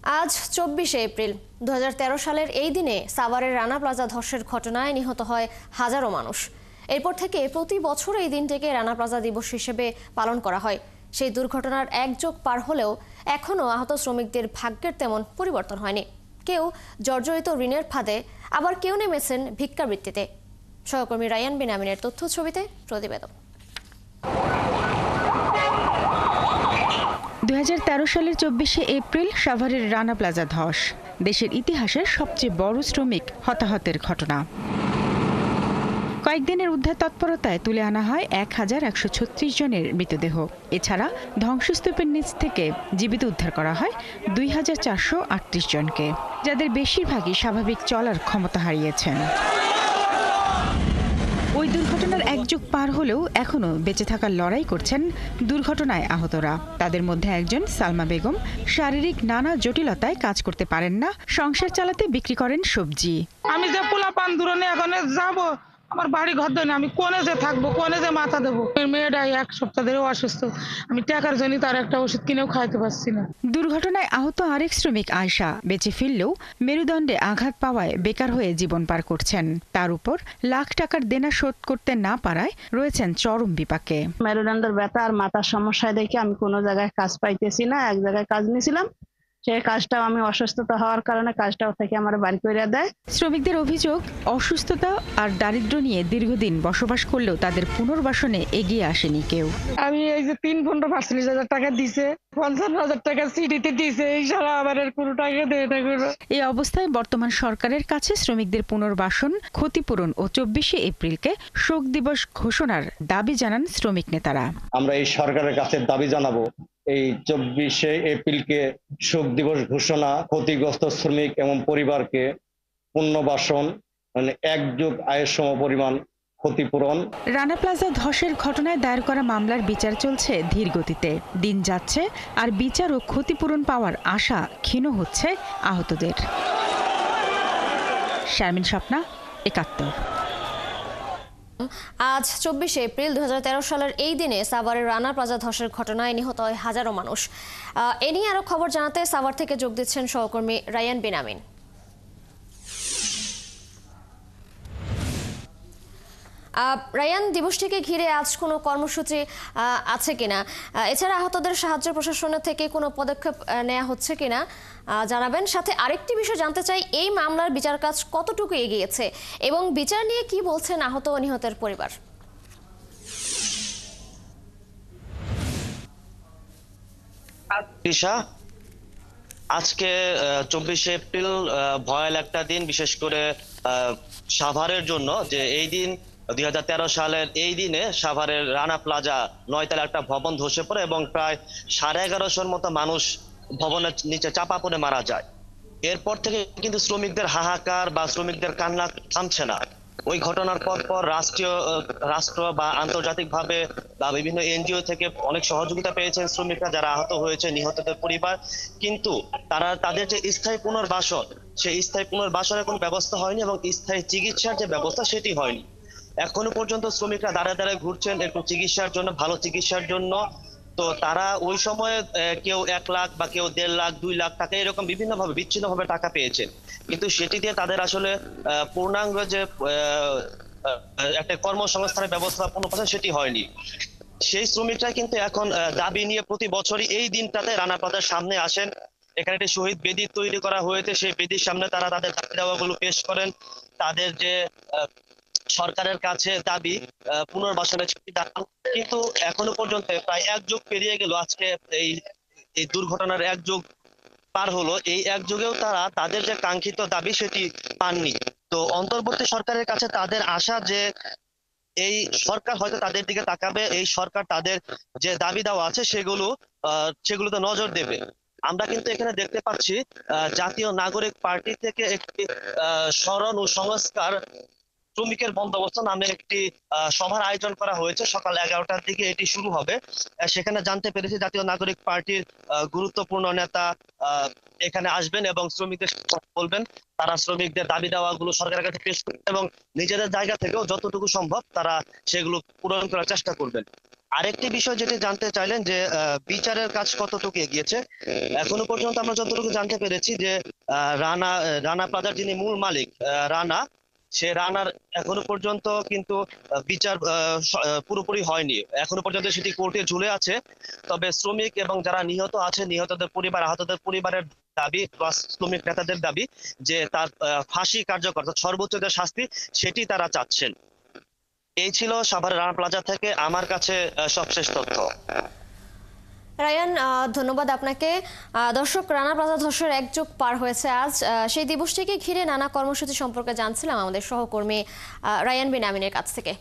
আজ ২৪শে এপ্রিল ২০১৩ সালের এই দিনে সাভারের রানা প্লাজা ধসের ঘটনায় নিহত হয় হাজারো মানুষ। এরপর থেকে প্রতি বছর এই দিনটিকে রানা প্লাজা দিবস হিসেবে পালন করা হয়। সেই দুর্ঘটনার এক যুগ পার হলেও এখনও আহত শ্রমিকদের ভাগ্যের তেমন পরিবর্তন হয়নি। কেউ জর্জরিত ঋণের ফাঁদে, আবার কেউ নেমেছেন ভিক্ষাবৃত্তিতে। সহকর্মী রায়ান বিনামিনের তথ্য ছবিতে প্রতিবেদন। ২০১৩ সালের ২৪শে এপ্রিল সাভারের রানা প্লাজা ধস দেশের ইতিহাসের সবচেয়ে বড় শ্রমিক হতাহতের ঘটনা। কয়েকদিনের উদ্ধার তৎপরতায় তুলে আনা হয় ১,১৩৬ জনের মৃতদেহ। এছাড়া ধ্বংসস্তূপের নিচ থেকে জীবিত উদ্ধার করা হয় ২,৪৩৮ জনকে, যাদের বেশিরভাগই স্বাভাবিক চলার ক্ষমতা হারিয়েছেন। ওই দুর্ঘটনার এক যুগ পার হলেও এখনও বেঁচে থাকার লড়াই করছেন দুর্ঘটনায় আহতরা। তাদের মধ্যে একজন সালমা বেগম শারীরিক নানা জটিলতায় কাজ করতে পারেন না, সংসার চালাতে বিক্রি করেন সবজি। আমি যে পোলা পান দূরনে এখন যাব, আমার বাড়ি ঘর দেয় না, আমি কোনে যে থাকবো, কোনে যে মাথা দেবো। মেয়েটাই ১ সপ্তাহ ধরে অসুস্থ, আমি টাকার জন্য তার একটা ওষুধ কিনেও খাইতে পারছি না। দুর্ঘটনায় আহত আরেক শ্রমিক আয়শা বেঁচে ফিরলেও মেরুদণ্ডে আঘাত পাওয়ায় বেকার হয়ে জীবন পার করছেন। তার উপর লাখ টাকার দেনা শোধ করতে না পারায় রয়েছেন চরম বিপাকে। মেরুদণ্ডের ব্যথা আর মাথার সমস্যায় দেখে আমি কোনো জায়গায় কাজ পাইতেছি না। এক জায়গায় কাজ নিয়েছিলাম, সেই কাজটাও আমি অসুস্থতা হওয়ার কারণে কাজটাও থেকে আমার বাড়ি করে দেয়। শ্রমিকদের অভিযোগ, অসুস্থতা আর দারিদ্র্য নিয়ে দীর্ঘদিন বসবাস করলেও তাদের পুনর্বাসনে এগিয়ে আসেনি কেউ। আমি এই যে ৩-৪-৪৫,০০০ টাকা দিছে, ৫০,০০০ টাকা সিডিতে দিছে, এই সারা আমার কোনো টাকা দেয় না। এই অবস্থায় বর্তমান সরকারের কাছে শ্রমিকদের পুনর্বাসন, ক্ষতিপূরণ ও ২৪শে এপ্রিলকে শোক দিবস ঘোষণার দাবি জানান শ্রমিক নেতারা। আমরা এই সরকারের কাছে দাবি জানাবো, এই ২৪শে এপ্রিলকে শোক দিবস ঘোষণা, ক্ষতিগ্রস্ত শ্রমিক এবং পরিবারকে পুনর্বাসন, মানে ১ যুগ আয়ের সমপরিমাণ ক্ষতিপূরণ। রানা প্লাজা ধসের ঘটনায় দায়ের করা মামলার বিচার চলছে ধীর গতিতে। দিন যাচ্ছে আর বিচার ও ক্ষতিপূরণ পাওয়ার আশা ক্ষীণ হচ্ছে আহতদের। শারমিন স্বপ্না, ৭১। আজ ২৪শে এপ্রিল ২০১৩ সালের এই দিনে সাভারের রানা প্লাজা ধসের ঘটনায় নিহত হয় হাজারো মানুষ। এ নিয়ে আরো খবর জানাতে সাভার থেকে যোগ দিচ্ছেন সহকর্মী রায়ান বিনামিন। রায়ান, দিবসটিকে ঘিরে আজ কোনো কর্মসূচি আছে কিনা, এছাড়া আহতদের সাহায্য প্রশাসনের থেকে কোনো পদক্ষেপ নেওয়া হচ্ছে কিনা জানাবেন। সাথে আরেকটি বিষয় জানতে চাই, এই মামলার বিচার কাজ কতটুকু এগিয়েছে এবং বিচার নিয়ে কি বলছেন আহত ও নিহতের পরিবার? আজকে ২৪শে এপ্রিল ভয়াল একটা দিন, বিশেষ করে সাভারের জন্য, যে এই দিন ২০১৩ সালের এই দিনে সাভারের রানা প্লাজা ৯ তলা একটা ভবন ধসে পড়ে এবং প্রায় ১১৫০র মতো মানুষ ভবনের নিচে চাপা পড়ে মারা যায়। এরপর থেকে কিন্তু শ্রমিকদের হাহাকার বা শ্রমিকদের কান্না থামছে না। ওই ঘটনার পর রাষ্ট্র বা আন্তর্জাতিকভাবে বা বিভিন্ন এনজিও থেকে অনেক সহযোগিতা পেয়েছেন শ্রমিকরা, যারা আহত হয়েছে, নিহতদের পরিবার। কিন্তু তাদের যে স্থায়ী পুনর্বাসন, সেই স্থায়ী পুনর্বাসনের কোনো ব্যবস্থা হয়নি এবং স্থায়ী চিকিৎসার যে ব্যবস্থা সেটি হয়নি। এখনো পর্যন্ত শ্রমিকরা দাঁড়ায় দাঁড়ায় ঘুরছেন একটু চিকিৎসার জন্য, ভালো চিকিৎসার জন্য। তো তারা ওই সময়ে কেউ ১ লাখ বা কেউ ১.৫ লাখ, ২ লাখ টাকা এরকম বিভিন্নভাবে বিচ্ছিন্নভাবে টাকা পেয়েছেন, কিন্তু সেটি দিয়ে তাদের আসলে পূর্ণাঙ্গ যে একটা কর্মসংস্থানের ব্যবস্থা পুনর্বাসন সেটি হয়নি। সেই শ্রমিকরা কিন্তু এখন দাবি নিয়ে প্রতি বছরই এই দিনটাতে রানা প্লাজার সামনে আসেন। এখানে একটি শহীদ বেদি তৈরি করা হয়েছে, সেই বেদির সামনে তারা তাদের দাবি দাওয়াগুলো পেশ করেন। তাদের যে সরকারের কাছে দাবি পুনর্বাসনের, কিন্তু এখনো পর্যন্ত প্রায় ১ যুগ পেরিয়ে গেল। আজকে এই দুর্ঘটনার ১ যুগ পার হলো। এই ১ যুগেও তারা তাদের যে কাঙ্ক্ষিত দাবি সেটি পাননি। তো অন্তর্বর্তী সরকারের কাছে তাদের আশা যে এই সরকার হয়তো তাদের দিকে তাকাবে, এই সরকার তাদের যে দাবি দেওয়া আছে সেগুলোতে নজর দেবে। আমরা কিন্তু এখানে দেখতে পাচ্ছি জাতীয় নাগরিক পার্টি থেকে একটি স্মরণ ও সংস্কার শ্রমিকের বন্দোবস্ত নামে একটি সভার আয়োজন করা হয়েছে। সকাল ১১টার দিকে এটি শুরু হবে। সেখানে জানতে পেরেছি জাতীয় নাগরিক পার্টির গুরুত্বপূর্ণ নেতা এখানে আসবেন এবং শ্রমিকদের বলবেন। তারা শ্রমিকদের দাবি দাওয়াগুলো সরকারের কাছে পেশ করবেন এবং নিজেদের জায়গা থেকেও যতটুকু সম্ভব তারা সেগুলো পূরণ করার চেষ্টা করবেন। আরেকটি বিষয় যেটি জানতে চাইলেন যে বিচারের কাজ কতটুকু এগিয়েছে। এখনো পর্যন্ত আমরা যতটুকু জানতে পেরেছি যে রানা প্লাজার যিনি মূল মালিক রানা, সে রানার এখনো পর্যন্ত কিন্তু বিচার পুরোপুরি হয়নি। এখনো পর্যন্ত সেটি কোর্টে ঝুলে আছে। তবে শ্রমিক এবং যারা নিহত আছে, নিহতদের পরিবার, আহতদের পরিবারের দাবি প্লাস শ্রমিক নেতাদের দাবি যে তার ফাঁসি কার্যকর, সর্বোচ্চ যে শাস্তি সেটি তারা চাচ্ছেন। এই ছিল সাভারের রানা প্লাজা থেকে আমার কাছে সবশেষ তথ্য। রায়ান, ধন্যবাদ আপনাকে। দর্শক, রানা প্লাজা ধসের 1 যুগ পার হয়েছে আজ। সেই দিবসটিকে ঘিরে নানা কর্মসূচি সম্পর্কে জানছিলাম আমাদের সহকর্মী রায়ান বিন আমিনের কাছ থেকে।